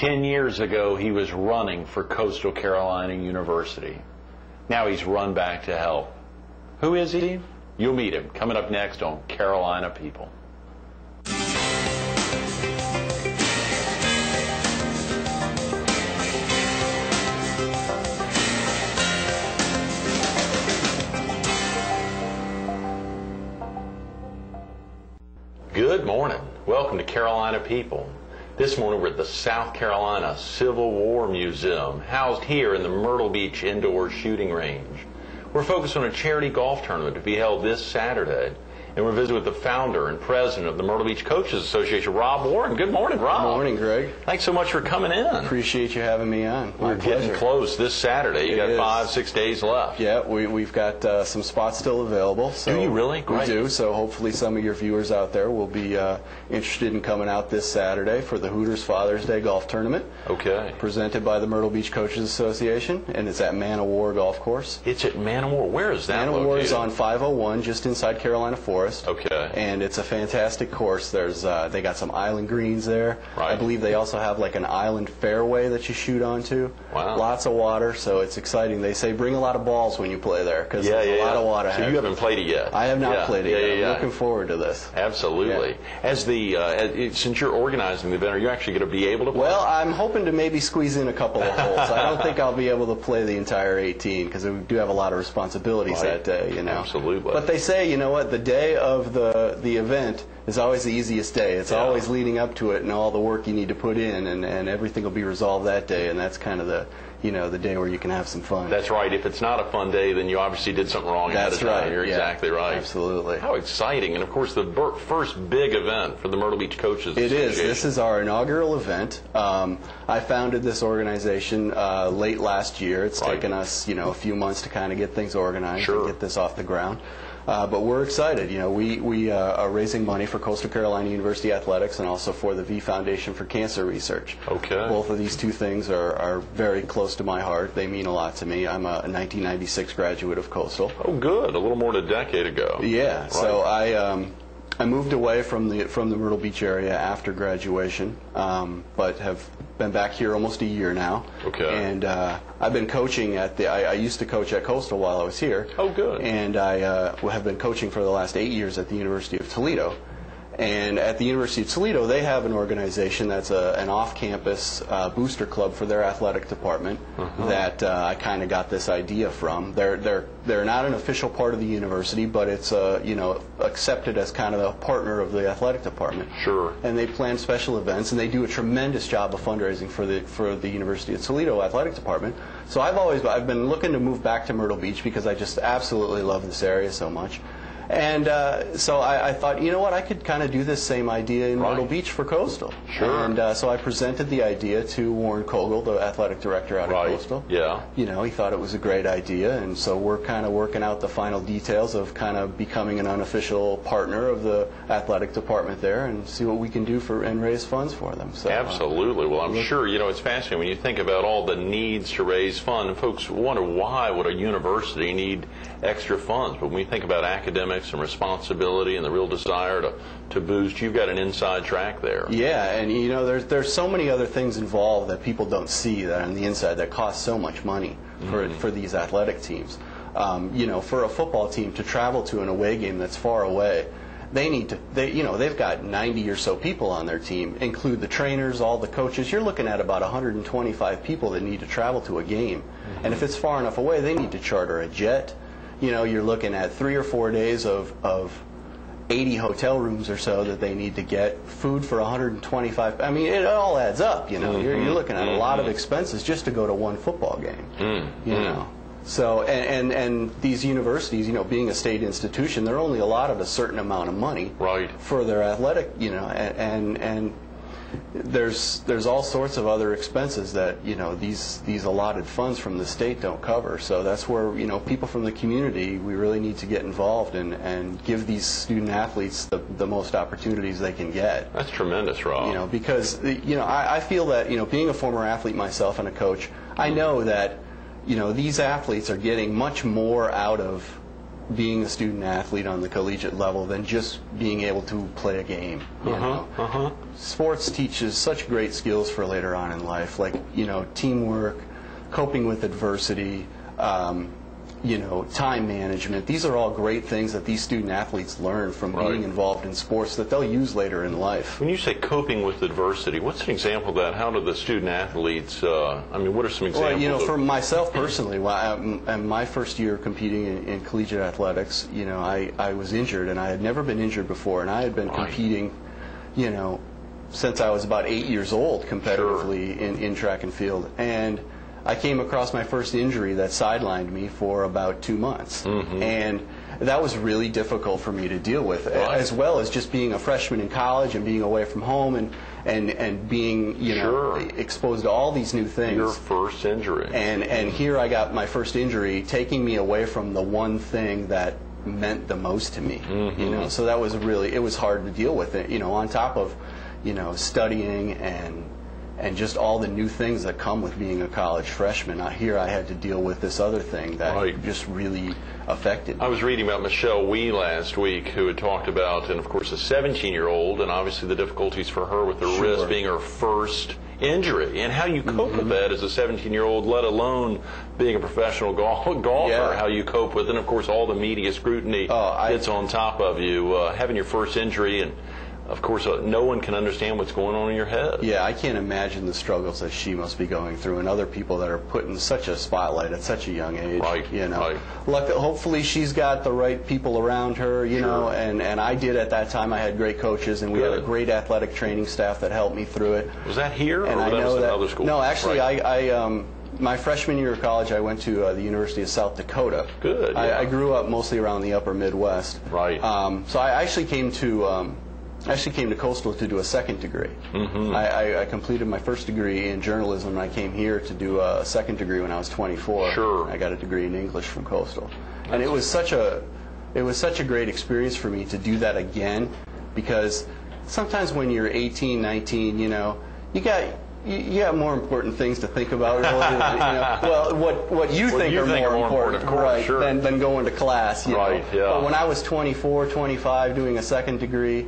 10 years ago, he was running for Coastal Carolina University. Now he's run back to help. Who is he? You'll meet him coming up next on Carolina People. Good morning. Welcome to Carolina People. This morning we're at the South Carolina Civil War Museum, housed here in the Myrtle Beach Indoor Shooting Range. We're focused on a charity golf tournament to be held this Saturday. And we're visiting with the founder and president of the Myrtle Beach Coaches Association, Rob Warren. Good morning, Rob. Good morning, Greg. Thanks so much for coming in. Appreciate you having me on. We're getting close this Saturday. You got 5-6 days left. Yeah, we've got some spots still available. So do you really? Great. We do. So hopefully some of your viewers out there will be interested in coming out this Saturday for the Hooters Father's Day Golf Tournament. Okay. Presented by the Myrtle Beach Coaches Association, and it's at Man o' War Golf Course. It's at Man o' War. Where is that Man o' War is on 501, just inside Carolina Forest. Okay. And it's a fantastic course. There's they got some island greens there. Right. I believe they also have like an island fairway that you shoot onto. Wow. Lots of water, so it's exciting. They say bring a lot of balls when you play there because there's a lot of water. So you haven't played it yet? I have not played it yet. I'm looking forward to this. Absolutely. Yeah. As the since you're organizing the event, are you actually going to be able to play? Well, I'm hoping to maybe squeeze in a couple of holes. I don't think I'll be able to play the entire 18 because we do have a lot of responsibilities that day. You know. Absolutely. But they say, you know what, the day of the event is always the easiest day. It's always leading up to it and all the work you need to put in, and everything will be resolved that day, and that's kind of the the day where you can have some fun. That's right. If it's not a fun day, then you obviously did something wrong ahead of time. That's right. You're exactly right. Absolutely. How exciting. And of course the first big event for the Myrtle Beach Coaches Association. It is. This is our inaugural event. I founded this organization late last year. It's taken us a few months to kind of get things organized and get this off the ground. But we're excited. We are raising money for Coastal Carolina University Athletics and also for the V Foundation for Cancer Research. Okay. Both of these two things are very close to my heart. They mean a lot to me. I'm a 1996 graduate of Coastal. Oh, good. A little more than a decade ago. Yeah. Right. So I moved away from the Myrtle Beach area after graduation, but have been back here almost a year now. Okay. And I've been coaching at I used to coach at Coastal while I was here. Oh, good. And I have been coaching for the last 8 years at the University of Toledo. And at the University of Toledo, they have an organization that's an off-campus booster club for their athletic department that I kind of got this idea from. They're not an official part of the university, but it's accepted as kind of a partner of the athletic department. Sure. And they plan special events, and they do a tremendous job of fundraising for the University of Toledo athletic department. So I've been looking to move back to Myrtle Beach because I just absolutely love this area so much. And so I thought, you know what, I could kind of do this same idea in Myrtle Beach for Coastal. Sure. And so I presented the idea to Warren Kogel, the athletic director out of Coastal. Yeah. He thought it was a great idea, and so we're kind of working out the final details of kind of becoming an unofficial partner of the athletic department there and see what we can do and raise funds for them. So, absolutely. Well, I'm sure, it's fascinating when you think about all the needs to raise funds. And folks wonder why would a university need extra funds, but when we think about academics and responsibility and the real desire to boost, you've got an inside track there. Yeah, and there's so many other things involved that people don't see that on the inside that cost so much money for these athletic teams. For a football team to travel to an away game that's far away, they've got 90 or so people on their team, include the trainers, all the coaches. You're looking at about 125 people that need to travel to a game. And if it's far enough away, they need to charter a jet. You're looking at 3 or 4 days of 80 hotel rooms or so that they need to get, food for 125. I mean, it all adds up, You're looking at a lot of expenses just to go to one football game, So, and these universities, being a state institution, they're only allotted a certain amount of money for their athletic, and there's all sorts of other expenses that these allotted funds from the state don't cover. So that's where people from the community, we really need to get involved and give these student athletes the most opportunities they can get. That's tremendous, Rob. Because I feel that being a former athlete myself and a coach, I know that these athletes are getting much more out of being a student athlete on the collegiate level than just being able to play a game. You know? Sports teaches such great skills for later on in life, like, you know, teamwork, coping with adversity, you know, time management. These are all great things that these student athletes learn from being involved in sports that they'll use later in life. When you say coping with adversity, what's an example of that? How do the student athletes, I mean, what are some examples? Well, you know, for myself personally, in my first year competing in collegiate athletics, you know, I was injured, and I had never been injured before, and I had been competing, you know, since I was about 8 years old competitively in track and field. And I came across my first injury that sidelined me for about 2 months. And that was really difficult for me to deal with, as well as just being a freshman in college and being away from home and being, you know, exposed to all these new things. Your first injury. And here I got my first injury, taking me away from the one thing that meant the most to me. You know, so that was really, it was hard to deal with it, you know, on top of, you know, studying and just all the new things that come with being a college freshman. Here I had to deal with this other thing that just really affected me. I was reading about Michelle Wee last week, who had talked about, and of course, a 17-year-old, and obviously the difficulties for her with her wrist being her first injury, and how you cope with that as a 17-year-old, let alone being a professional golfer, how you cope with it, and of course all the media scrutiny gets on top of you, having your first injury, and of course, no one can understand what's going on in your head. Yeah, I can't imagine the struggles that she must be going through, and other people that are put in such a spotlight at such a young age. You know, hopefully she's got the right people around her. You know, and I did at that time. I had great coaches, and we had a great athletic training staff that helped me through it. Was that here, and or I know that another school? No, actually, my freshman year of college, I went to the University of South Dakota. Good. I grew up mostly around the upper Midwest. So I actually came to Coastal to do a second degree. I completed my first degree in journalism, and I came here to do a second degree when I was 24. I got a degree in English from Coastal, and it was such a great experience for me to do that again, because sometimes when you're 18, 19, you know, you got more important things to think about. Well, what you think are more important, than going to class. You know? But when I was 24, 25, doing a second degree,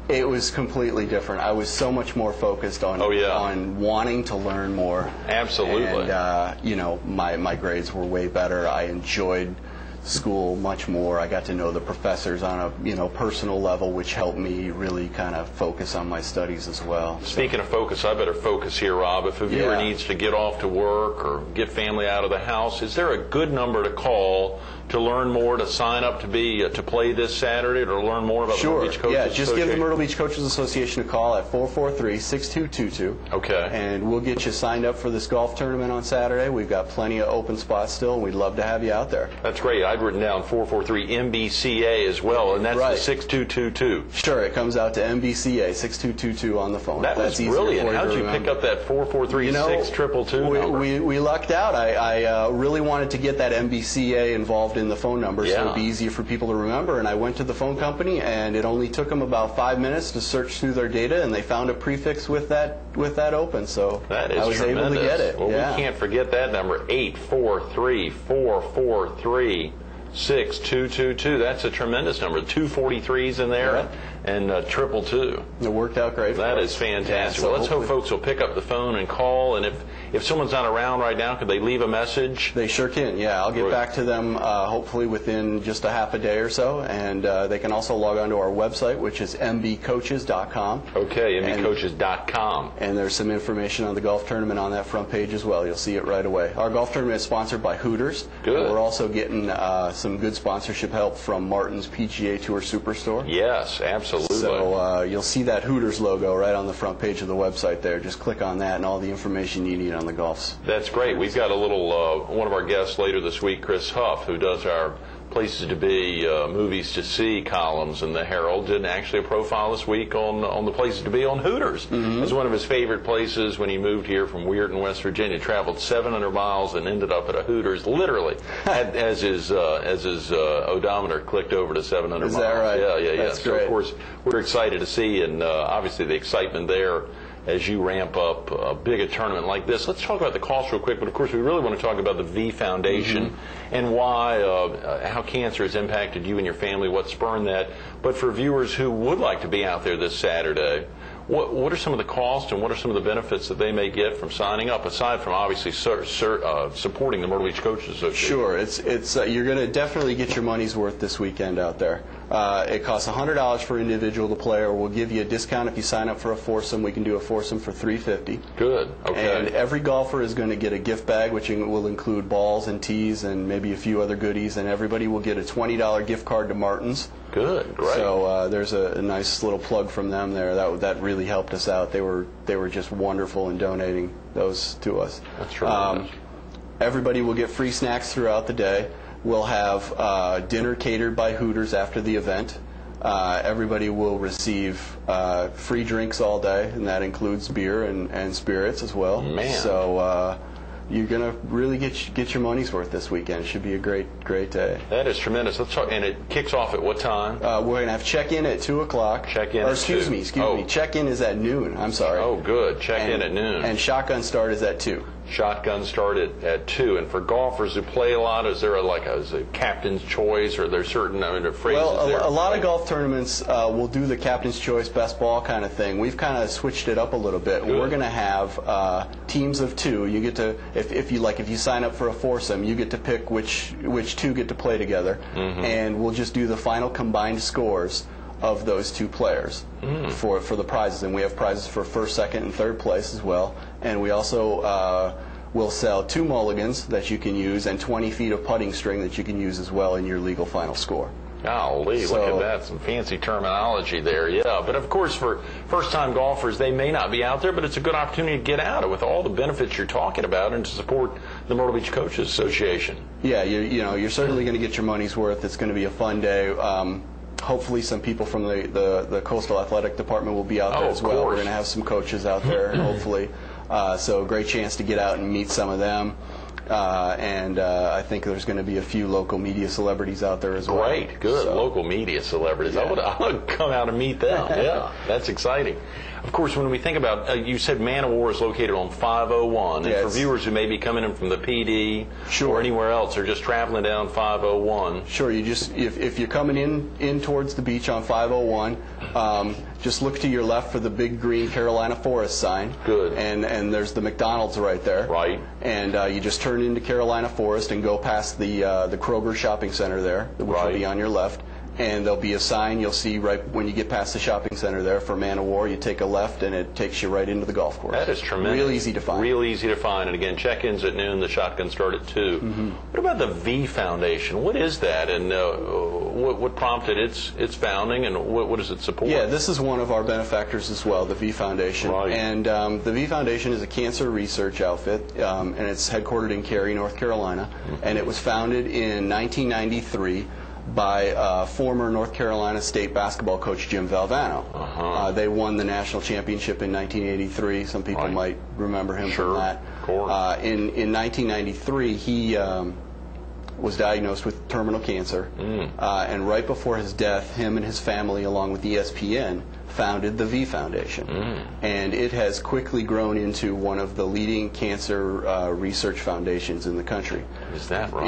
it was completely different. I was so much more focused on on wanting to learn more. Absolutely. And you know, my grades were way better. I enjoyed school much more. I got to know the professors on a personal level, which helped me really kind of focus on my studies as well. Speaking of focus, I better focus here, Rob. If a viewer needs to get off to work or get family out of the house, is there a good number to call to learn more, to sign up to play this Saturday, or to learn more about the Myrtle Beach Coaches Association? Just give the Myrtle Beach Coaches Association a call at 443-6222. Okay. And we'll get you signed up for this golf tournament on Saturday. We've got plenty of open spots still, and we'd love to have you out there. That's great. I'd written down 443-MBCA as well, and that's the 6222. Sure, it comes out to MBCA 6222 on the phone. That's brilliant. How did you pick up that 443-6222 number? We lucked out. I really wanted to get that MBCA involved in the phone number, so it would be easier for people to remember. And I went to the phone company, and it only took them about 5 minutes to search through their data, and they found a prefix with that open. So that is I was able to get it. Well, we can't forget that number, 843-443-6222. That's a tremendous number. 243s in there, and 222. It worked out great. That is fantastic. So let's hope folks will pick up the phone and call, and if someone's not around right now, could they leave a message? They sure can, I'll get back to them hopefully within just a half a day or so, and they can also log on to our website, which is mbcoaches.com. Okay, mbcoaches.com. And there's some information on the golf tournament on that front page as well. You'll see it right away. Our golf tournament is sponsored by Hooters. Good. And we're also getting some good sponsorship help from Martin's PGA Tour Superstore. Yes, absolutely. So you'll see that Hooters logo right on the front page of the website there. Just click on that, and all the information you need on the golfs. That's great. We've got a little, one of our guests later this week, Chris Huff, who does our places to be, movies to see columns in the Herald, did actually a profile this week on the places to be on Hooters. It was one of his favorite places when he moved here from Weirton, West Virginia. Traveled 700 miles and ended up at a Hooters, literally, as his odometer clicked over to 700 miles. Is that right? Yeah. That's so great. of course we're excited to see, and obviously the excitement there as you ramp up a big tournament like this. Let's talk about the cost real quick, but of course we really want to talk about the V Foundation and why, how cancer has impacted you and your family, what spurred that. But for viewers who would like to be out there this Saturday, what are some of the costs and what are some of the benefits that they may get from signing up, aside from obviously supporting the Myrtle Beach Coaches Association? Sure, you're going to definitely get your money's worth this weekend out there. It costs $100 for individual to player. We'll give you a discount if you sign up for a foursome. We can do a foursome for $350. Good. Okay. And every golfer is going to get a gift bag, which will include balls and tees and maybe a few other goodies. And everybody will get a $20 gift card to Martin's. Good. Great. So there's a nice little plug from them there. That really helped us out. They were just wonderful in donating those to us. That's tremendous. Everybody will get free snacks throughout the day. We'll have dinner catered by Hooters after the event. Everybody will receive free drinks all day, and that includes beer and spirits as well. Man. So you're going to really get your money's worth this weekend. It should be a great day. That is tremendous. Let's talk. And it kicks off at what time? We're going to have check-in at 2 o'clock. Check-in or at excuse 2. me. Check-in is at noon. I'm sorry. Oh, good. Check-in at noon. And shotgun start is at 2. Shotgun start at 2. And for golfers who play a lot, is there a captain's choice, or are there certain phrases there? A lot of golf tournaments will do the captain's choice, best ball kind of thing. We've kind of switched it up a little bit. Good. We're going to have teams of 2. You get to, if you sign up for a foursome, you get to pick which 2 get to play together, and we'll just do the final combined scores of those 2 players for the prizes. And we have prizes for first, second, and third place as well. And we also will sell 2 mulligans that you can use and 20 feet of putting string that you can use as well in your legal final score. Golly, look at that. Some fancy terminology there. Yeah, but of course for first-time golfers, they may not be out there, but it's a good opportunity to get out with all the benefits you're talking about and to support the Myrtle Beach Coaches Association. Yeah, you're certainly going to get your money's worth. It's going to be a fun day. Hopefully some people from the Coastal Athletic Department will be out there as well. We're going to have some coaches out there, hopefully. So a great chance to get out and meet some of them. And I think there's going to be a few local media celebrities out there as well. Great, good. So, local media celebrities. Yeah. I would come out and meet them. Yeah, that's exciting. Of course, when we think about, you said Man of War is located on 501. Yes. And for viewers who may be coming in from the PD or anywhere else, or just traveling down 501. Sure, if you're coming in towards the beach on 501, just look to your left for the big green Carolina Forest sign. Good. And there's the McDonald's right there. Right. And you just turn into Carolina Forest and go past the Kroger Shopping Center there, which will be on your left. And there'll be a sign you'll see right when you get past the shopping center there for Man of War. You take a left and it takes you right into the golf course. That is tremendous. Real easy to find. Real easy to find. And again, check-ins at noon. The shotgun start at 2. What about the V Foundation? What is that, and what prompted its founding, and what does it support? Yeah, this is one of our benefactors as well, the V Foundation. Right. And the V Foundation is a cancer research outfit, and it's headquartered in Cary, North Carolina. And it was founded in 1993. By former North Carolina State basketball coach Jim Valvano. They won the national championship in 1983. Some people might remember him from that. In 1993, he was diagnosed with terminal cancer, and right before his death, him and his family, along with ESPN, founded the V Foundation. And it has quickly grown into one of the leading cancer research foundations in the country. Is that right?